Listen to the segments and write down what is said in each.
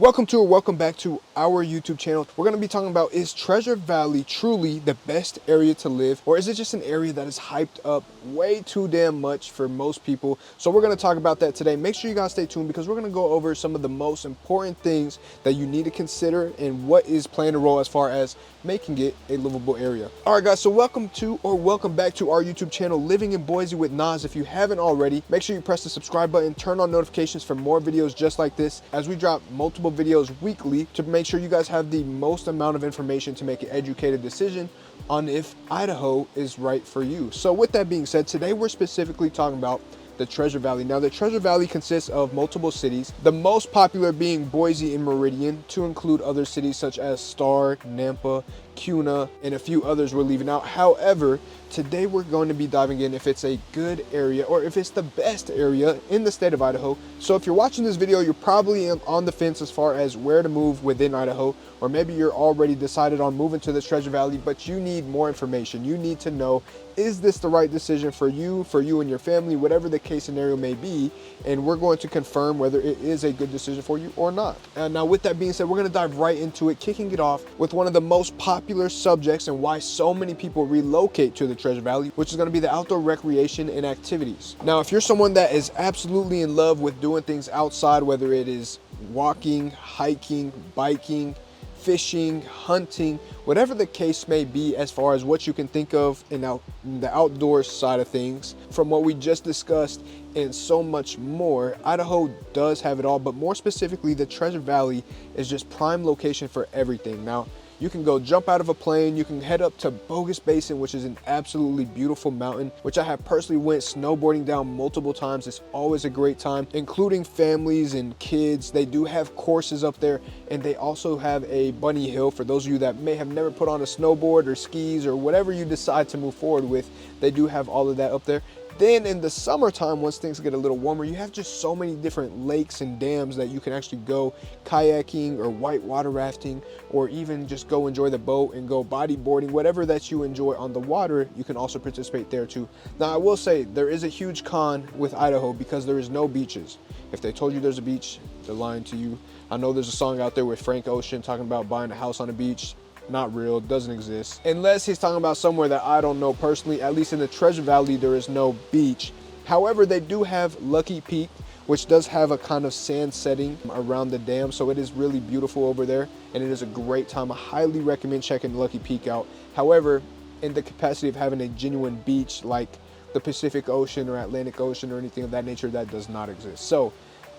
Welcome back to our YouTube channel. We're going to be talking about, is Treasure Valley truly the best area to live, or is it just an area that is hyped up way too damn much for most people? So we're going to talk about that today. Make sure you guys stay tuned because we're going to go over some of the most important things that you need to consider and what is playing a role as far as making it a livable area. All right guys, so welcome back to our YouTube channel, Living in Boise with Nas. If you haven't already, make sure you press the subscribe button, turn on notifications for more videos just like this as we drop multiple videos weekly to make sure you guys have the most amount of information to make an educated decision on if Idaho is right for you. So with that being said, today we're specifically talking about the Treasure Valley. Now, the Treasure Valley consists of multiple cities, the most popular being Boise and Meridian, to include other cities such as Star, Nampa, Kuna, and a few others we're leaving out. However, today we're going to be diving in if it's a good area or if it's the best area in the state of Idaho. So if you're watching this video, you're probably on the fence as far as where to move within Idaho, or maybe you're already decided on moving to the Treasure Valley, but you need more information. You need to know, is this the right decision for you and your family, whatever the case scenario may be, and we're going to confirm whether it is a good decision for you or not. And now with that being said, we're going to dive right into it, kicking it off with one of the most popular subjects and why so many people relocate to the Treasure Valley, which is going to be the outdoor recreation and activities. Now, if you're someone that is absolutely in love with doing things outside, whether it is walking, hiking, biking, fishing, hunting, whatever the case may be, as far as what you can think of in the outdoor side of things, from what we just discussed and so much more, Idaho does have it all, but more specifically, the Treasure Valley is just prime location for everything. Now, you can go jump out of a plane, you can head up to Bogus Basin, which is an absolutely beautiful mountain, which I have personally went snowboarding down multiple times. It's always a great time, including families and kids. They do have courses up there, and they also have a bunny hill for those of you that may have never put on a snowboard or skis or whatever you decide to move forward with. They do have all of that up there. Then in the summertime, once things get a little warmer, you have just so many different lakes and dams that you can actually go kayaking or whitewater rafting, or even just go enjoy the boat and go bodyboarding. Whatever that you enjoy on the water, you can also participate there too. Now, I will say there is a huge con with Idaho because there is no beaches. If they told you there's a beach, they're lying to you. I know there's a song out there with Frank Ocean talking about buying a house on a beach. Not real, doesn't exist. Unless he's talking about somewhere that I don't know personally. At least in the Treasure Valley, there is no beach. However, they do have Lucky Peak, which does have a kind of sand setting around the dam, so it is really beautiful over there, and it is a great time. I highly recommend checking Lucky Peak out. However, in the capacity of having a genuine beach like the Pacific Ocean or Atlantic Ocean or anything of that nature, that does not exist. So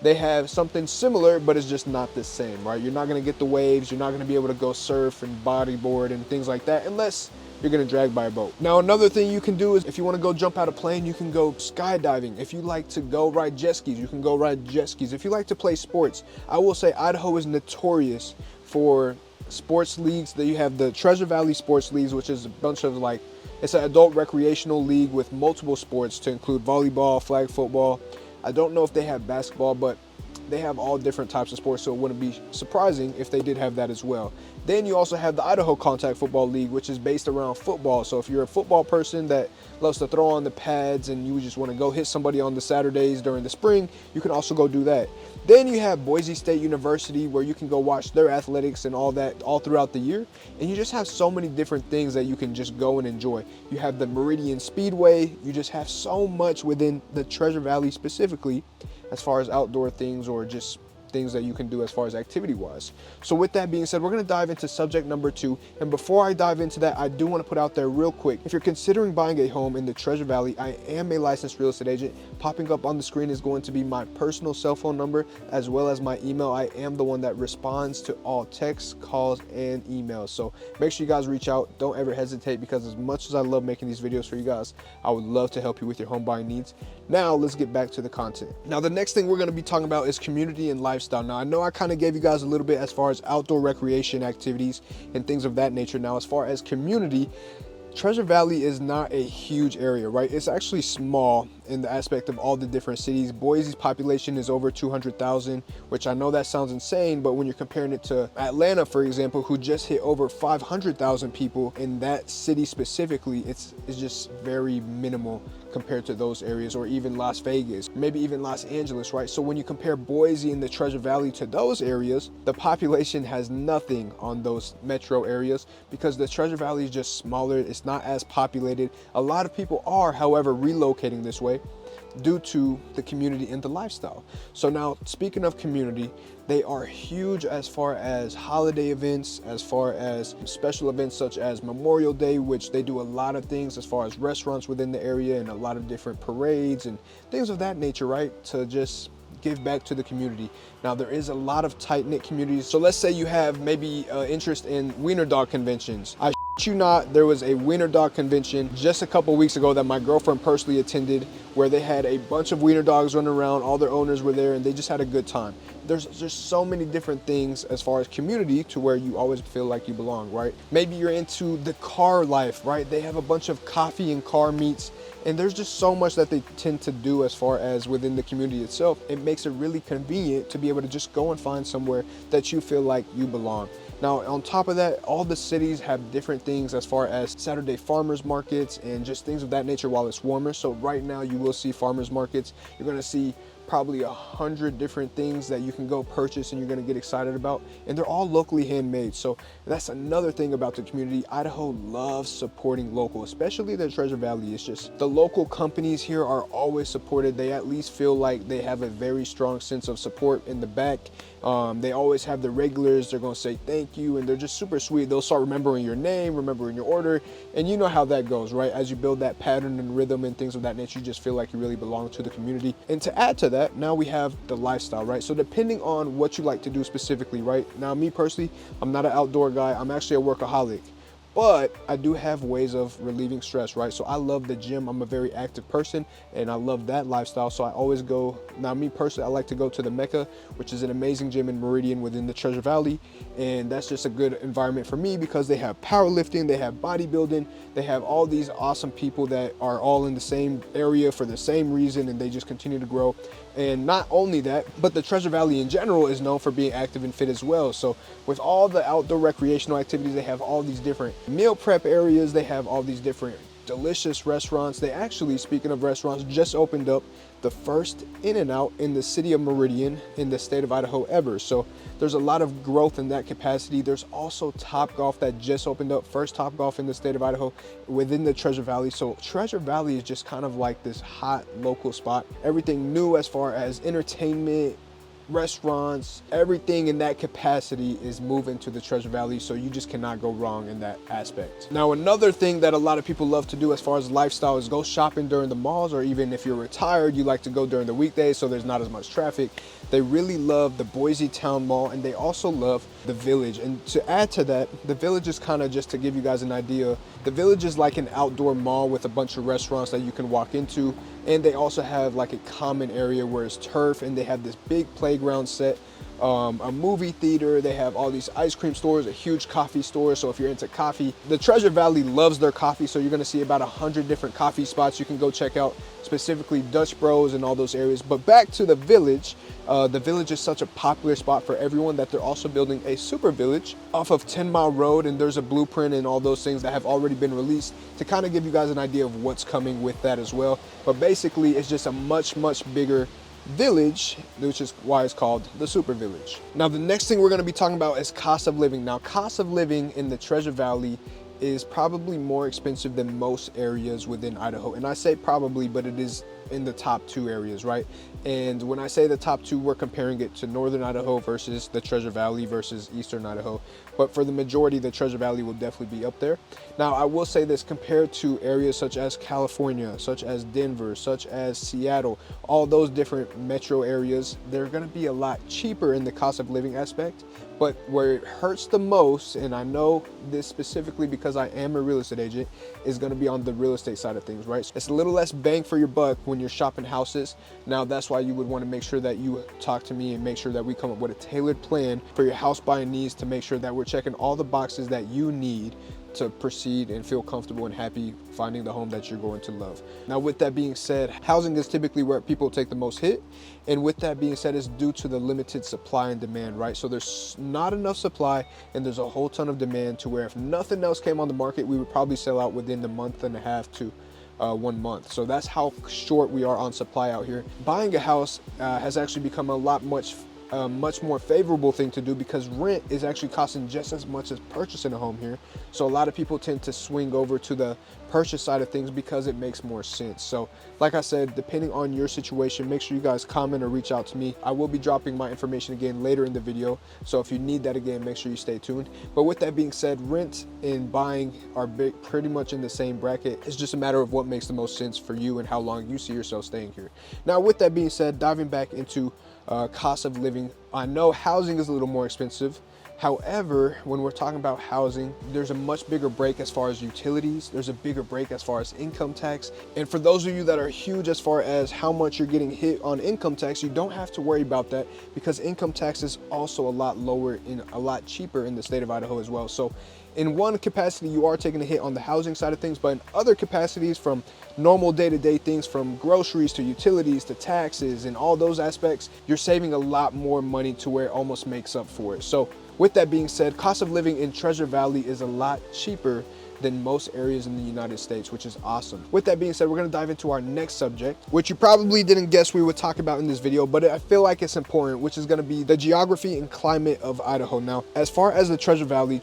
they have something similar, but it's just not the same, right? You're not going to get the waves. You're not going to be able to go surf and bodyboard and things like that unless you're going to drag by a boat. Now, another thing you can do is if you want to go jump out a plane, you can go skydiving. If you like to go ride jet skis, you can go ride jet skis. If you like to play sports, I will say Idaho is notorious for sports leagues. That you have the Treasure Valley Sports Leagues, which is a bunch of it's an adult recreational league with multiple sports to include volleyball, flag football. I don't know if they have basketball, but they have all different types of sports, so it wouldn't be surprising if they did have that as well. Then you also have the Idaho Contact Football League, which is based around football. So if you're a football person that loves to throw on the pads and you just want to go hit somebody on the Saturdays during the spring, you can also go do that. Then you have Boise State University, where you can go watch their athletics and all that all throughout the year. And you just have so many different things that you can just go and enjoy. You have the Meridian Speedway. You just have so much within the Treasure Valley specifically as far as outdoor things or just things that you can do as far as activity wise. So with that being said, we're going to dive into subject number 2. And before I dive into that, I do want to put out there real quick, if you're considering buying a home in the Treasure Valley, I am a licensed real estate agent. Popping up on the screen is going to be my personal cell phone number as well as my email. I am the one that responds to all texts, calls, and emails. So make sure you guys reach out. Don't ever hesitate, because as much as I love making these videos for you guys, I would love to help you with your home buying needs. Now let's get back to the content. Now, the next thing we're going to be talking about is community and lifestyle. Now, I know I kind of gave you guys a little bit as far as outdoor recreation activities and things of that nature. Now, as far as community, Treasure Valley is not a huge area, right? It's actually small. in the aspect of all the different cities. Boise's population is over 200,000, which I know that sounds insane, but when you're comparing it to Atlanta, for example, who just hit over 500,000 people in that city specifically, it's just very minimal compared to those areas, or even Las Vegas, maybe even Los Angeles, right? So when you compare Boise and the Treasure Valley to those areas, the population has nothing on those metro areas because the Treasure Valley is just smaller. It's not as populated. A lot of people are, however, relocating this way due to the community and the lifestyle. So now, speaking of community, they are huge as far as holiday events, as far as special events such as Memorial Day, which they do a lot of things as far as restaurants within the area and a lot of different parades and things of that nature, right? To just give back to the community. Now, there is a lot of tight-knit communities. So let's say you have maybe interest in wiener dog conventions. I you not, there was a wiener dog convention just a couple weeks ago that my girlfriend personally attended, where they had a bunch of wiener dogs running around. All their owners were there and they just had a good time. There's just so many different things as far as community to where you always feel like you belong, right? Maybe you're into the car life, right? They have a bunch of coffee and car meets, and there's just so much that they tend to do as far as within the community itself. It makes it really convenient to be able to just go and find somewhere that you feel like you belong. Now, on top of that, all the cities have different things as far as Saturday farmers markets and just things of that nature while it's warmer. So right now you will see farmers markets. You're going to see probably 100 different things that you can go purchase and you're going to get excited about, and they're all locally handmade. So that's another thing about the community. Idaho loves supporting local, especially the Treasure Valley. It's just the local companies here are always supported. They at least feel like they have a very strong sense of support in the back. They always have the regulars. They're going to say thank you, and they're just super sweet. They'll start remembering your name, remembering your order, and you know how that goes, right? As you build that pattern and rhythm and things of that nature, you just feel like you really belong to the community. And to add to that, now we have the lifestyle, right? So depending on what you like to do specifically, right? Now, me personally, I'm not an outdoor guy. I'm actually a workaholic. But I do have ways of relieving stress, right? So I love the gym. I'm a very active person and I love that lifestyle. So I always go, now me personally, I like to go to the Mecca, which is an amazing gym in Meridian within the Treasure Valley. And that's just a good environment for me because they have powerlifting, they have bodybuilding, they have all these awesome people that are all in the same area for the same reason, and they just continue to grow. And not only that, but the Treasure Valley in general is known for being active and fit as well. So with all the outdoor recreational activities, they have all these different meal prep areas. They have all these different delicious restaurants. They actually, speaking of restaurants, just opened up the first In-N-Out in the city of Meridian in the state of Idaho ever. So there's a lot of growth in that capacity. There's also Topgolf that just opened up, first Topgolf in the state of Idaho within the Treasure Valley. So Treasure Valley is just kind of like this hot local spot. Everything new as far as entertainment, restaurants, everything in that capacity is moving to the Treasure Valley, so you just cannot go wrong in that aspect. Now, another thing that a lot of people love to do as far as lifestyle is go shopping during the malls, or even if you're retired, you like to go during the weekdays so there's not as much traffic. They really love the Boise Town Mall, and they also love the Village. And to add to that, the Village is kind of, just to give you guys an idea, the Village is like an outdoor mall with a bunch of restaurants that you can walk into, and they also have like a common area where it's turf, and they have this big playground set, a movie theater. They have all these ice cream stores, a huge coffee store. So if you're into coffee, the Treasure Valley loves their coffee. So you're going to see about 100 different coffee spots you can go check out, specifically Dutch Bros and all those areas. But back to the Village. The Village is such a popular spot for everyone that they're also building a super village off of 10 Mile Road, and there's a blueprint and all those things that have already been released to kind of give you guys an idea of what's coming with that as well. But basically, it's just a much bigger village, which is why it's called the Super Village. Now, the next thing we're going to be talking about is cost of living. Now, cost of living in the Treasure Valley is probably more expensive than most areas within Idaho. And I say probably, but it is in the top 2 areas, right? And when I say the top 2, we're comparing it to northern Idaho versus the Treasure Valley versus eastern Idaho. But for the majority, the Treasure Valley will definitely be up there. Now, I will say this, compared to areas such as California, such as Denver, such as Seattle, all those different metro areas, they're going to be a lot cheaper in the cost of living aspect. But where it hurts the most, and I know this specifically because I am a real estate agent, is going to be on the real estate side of things, right? It's a little less bang for your buck when you're shopping houses. Now, that's why you would want to make sure that you talk to me and make sure that we come up with a tailored plan for your house buying needs, to make sure that we're checking all the boxes that you need to proceed and feel comfortable and happy finding the home that you're going to love. Now, with that being said, housing is typically where people take the most hit. And with that being said, it's due to the limited supply and demand, right? So there's not enough supply and there's a whole ton of demand to where if nothing else came on the market, we would probably sell out within a month and a half to 1 month. So that's how short we are on supply out here. Buying a house has actually become a much more favorable thing to do because rent is actually costing just as much as purchasing a home here. So a lot of people tend to swing over to the purchase side of things because it makes more sense. So like I said, depending on your situation, make sure you guys comment or reach out to me. I will be dropping my information again later in the video. So if you need that again, make sure you stay tuned. But with that being said, rent and buying are pretty much in the same bracket. It's just a matter of what makes the most sense for you and how long you see yourself staying here. Now, with that being said, diving back into cost of living, I know housing is a little more expensive. However, when we're talking about housing, there's a much bigger break as far as utilities. There's a bigger break as far as income tax. And for those of you that are huge as far as how much you're getting hit on income tax, you don't have to worry about that because income tax is also a lot lower and a lot cheaper in the state of Idaho as well. So in one capacity, you are taking a hit on the housing side of things, but in other capacities, from normal day-to-day things, from groceries to utilities to taxes and all those aspects, you're saving a lot more money to where it almost makes up for it. So with that being said, cost of living in Treasure Valley is a lot cheaper than most areas in the United States, which is awesome. With that being said, we're gonna dive into our next subject, which you probably didn't guess we would talk about in this video, but I feel like it's important, which is gonna be the geography and climate of Idaho. Now, as far as the Treasure Valley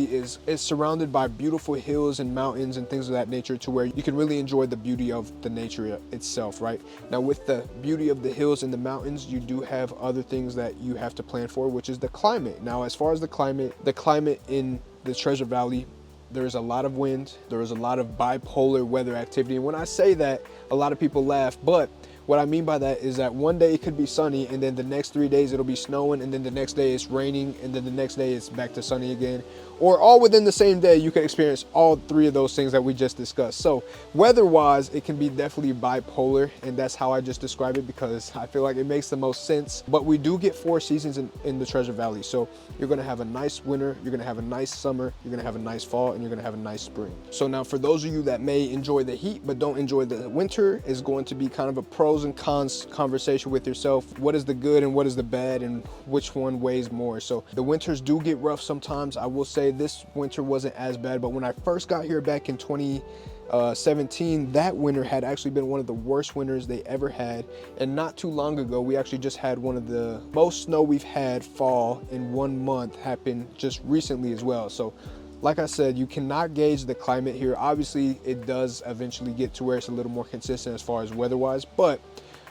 is surrounded by beautiful hills and mountains and things of that nature to where you can really enjoy the beauty of the nature itself, right? Now, with the beauty of the hills and the mountains, you do have other things that you have to plan for, which is the climate. Now, as far as the climate in the Treasure Valley, there's a lot of wind, there is a lot of bipolar weather activity. And when I say that, a lot of people laugh, but what I mean by that is that one day it could be sunny and then the next 3 days it'll be snowing and then the next day it's raining and then the next day it's back to sunny again. Or all within the same day, you can experience all three of those things that we just discussed. So weather-wise, it can be definitely bipolar, and that's how I just describe it because I feel like it makes the most sense. But we do get 4 seasons in the Treasure Valley. So you're gonna have a nice winter, you're gonna have a nice summer, you're gonna have a nice fall, and you're gonna have a nice spring. So now for those of you that may enjoy the heat but don't enjoy the winter, is going to be kind of a pros and cons conversation with yourself. What is the good and what is the bad and which one weighs more? So the winters do get rough sometimes. I will say this winter wasn't as bad, but when I first got here back in 2017, that winter had actually been one of the worst winters they ever had. And not too long ago, we actually just had one of the most snow we've had fall in 1 month happen just recently as well. So like I said, you cannot gauge the climate here. Obviously, it does eventually get to where it's a little more consistent as far as weather-wise, but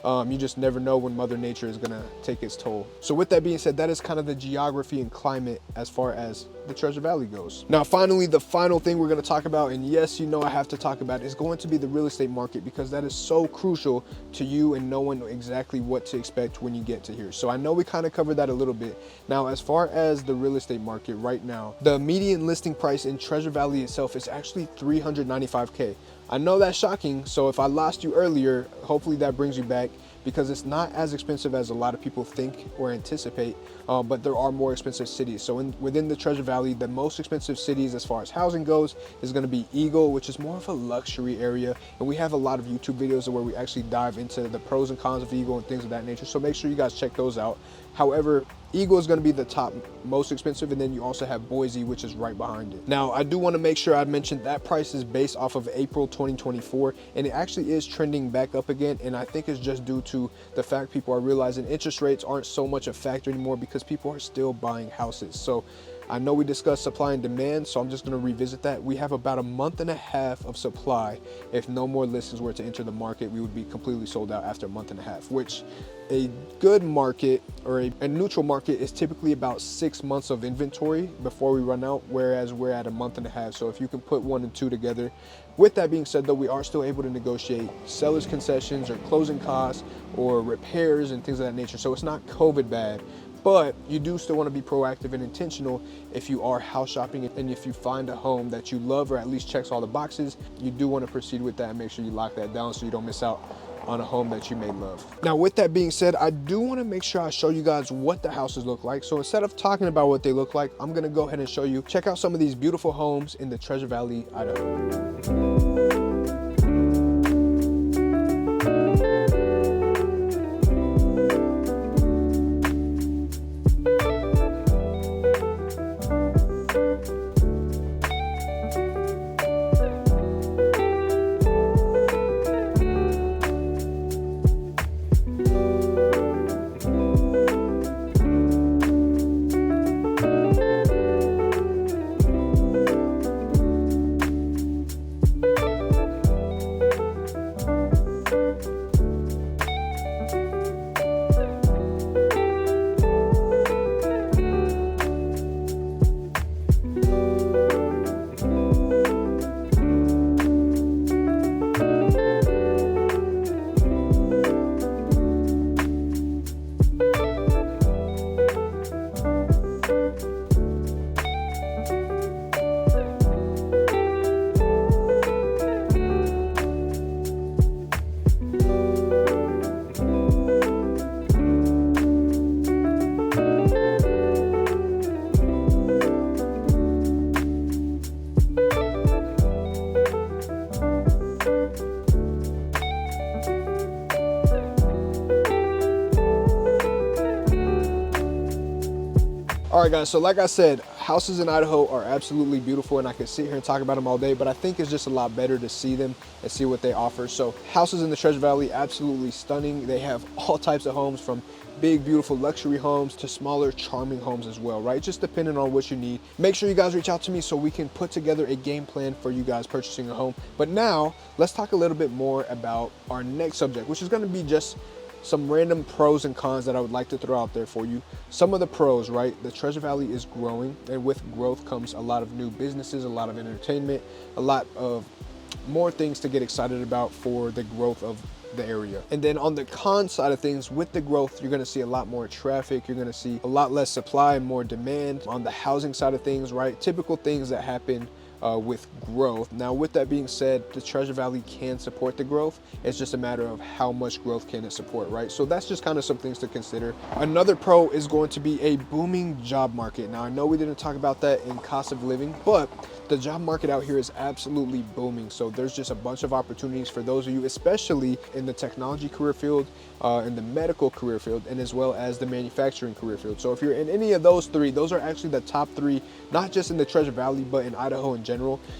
you just never know when Mother Nature is gonna take its toll. So with that being said, that is kind of the geography and climate as far as the Treasure Valley goes. Now, finally, the final thing we're gonna talk about, and yes, you know I have to talk about it, is going to be the real estate market because that is so crucial to you and knowing exactly what to expect when you get to here. So I know we kind of covered that a little bit. Now, as far as the real estate market right now, the median listing price in Treasure Valley itself is actually $395K. I know that's shocking, so if I lost you earlier, hopefully that brings you back because it's not as expensive as a lot of people think or anticipate, but there are more expensive cities. So within the Treasure Valley, the most expensive cities as far as housing goes is gonna be Eagle, which is more of a luxury area. And we have a lot of YouTube videos where we actually dive into the pros and cons of Eagle and things of that nature. So make sure you guys check those out. However, Eagle is going to be the top most expensive, and then you also have Boise, which is right behind it. Now, I do want to make sure I mentioned that price is based off of April 2024, and it actually is trending back up again, and I think it's just due to the fact people are realizing interest rates aren't so much a factor anymore because people are still buying houses. So I know we discussed supply and demand, so I'm just going to revisit that. We have about a month and a half of supply. If no more listings were to enter the market, we would be completely sold out after a month and a half, which a good market or a neutral market is typically about 6 months of inventory before we run out, whereas we're at a month and a half. So if you can put 1 and 2 together. With that being said, though, we are still able to negotiate seller's concessions or closing costs or repairs and things of that nature. So it's not COVID bad. But you do still want to be proactive and intentional if you are house shopping, and if you find a home that you love or at least checks all the boxes, you do want to proceed with that and make sure you lock that down so you don't miss out on a home that you may love. Now, with that being said, I do want to make sure I show you guys what the houses look like. So instead of talking about what they look like, I'm going to go ahead and show you. Check out some of these beautiful homes in the Treasure Valley, Idaho. All right, guys, so like I said, houses in Idaho are absolutely beautiful, and I could sit here and talk about them all day, but I think it's just a lot better to see them and see what they offer. So houses in the Treasure Valley, absolutely stunning. They have all types of homes, from big, beautiful luxury homes to smaller, charming homes as well, right? Just depending on what you need. Make sure you guys reach out to me so we can put together a game plan for you guys purchasing a home. But now let's talk a little bit more about our next subject, which is going to be just some random pros and cons that I would like to throw out there for you. Some of the pros, right? The Treasure Valley is growing, and with growth comes a lot of new businesses, a lot of entertainment, a lot of more things to get excited about for the growth of the area. And then on the con side of things, with the growth, you're going to see a lot more traffic, you're going to see a lot less supply and more demand. On the housing side of things, right? Typical things that happen with growth. Now, with that being said, the Treasure Valley can support the growth. It's just a matter of how much growth can it support, right? So that's just kind of some things to consider. Another pro is going to be a booming job market. Now, I know we didn't talk about that in cost of living, but the job market out here is absolutely booming. So there's just a bunch of opportunities for those of you, especially in the technology career field, in the medical career field, and as well as the manufacturing career field. So if you're in any of those three, those are actually the top three, not just in the Treasure Valley, but in Idaho in general,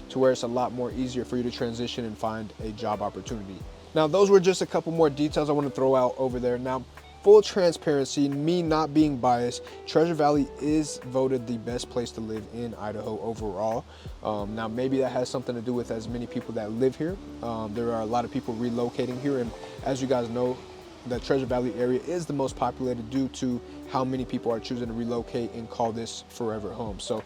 to where it's a lot more easier for you to transition and find a job opportunity. Now, those were just a couple more details I want to throw out over there. Now, full transparency, me not being biased, Treasure Valley is voted the best place to live in Idaho overall. Now, maybe that has something to do with as many people that live here. There are a lot of people relocating here, and as you guys know, the Treasure Valley area is the most populated due to how many people are choosing to relocate and call this forever home. So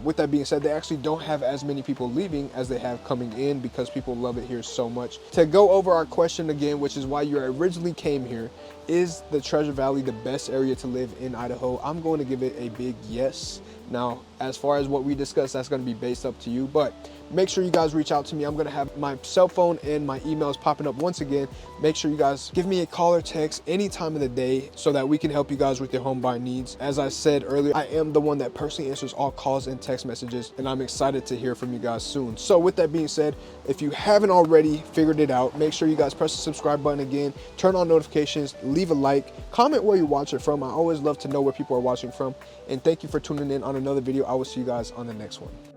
with that being said, they actually don't have as many people leaving as they have coming in, because people love it here so much. To go over our question again, which is why you originally came here, is the Treasure Valley the best area to live in Idaho? I'm going to give it a big yes. Now, as far as what we discussed, that's going to be based up to you, but make sure you guys reach out to me. I'm going to have my cell phone and my emails popping up once again. Make sure you guys give me a call or text any time of the day so that we can help you guys with your home buying needs. As I said earlier, I am the one that personally answers all calls and text messages, and I'm excited to hear from you guys soon. So with that being said, if you haven't already figured it out, make sure you guys press the subscribe button again, turn on notifications, leave a like, comment where you watch it from. I always love to know where people are watching from. And thank you for tuning in on another video. I will see you guys on the next one.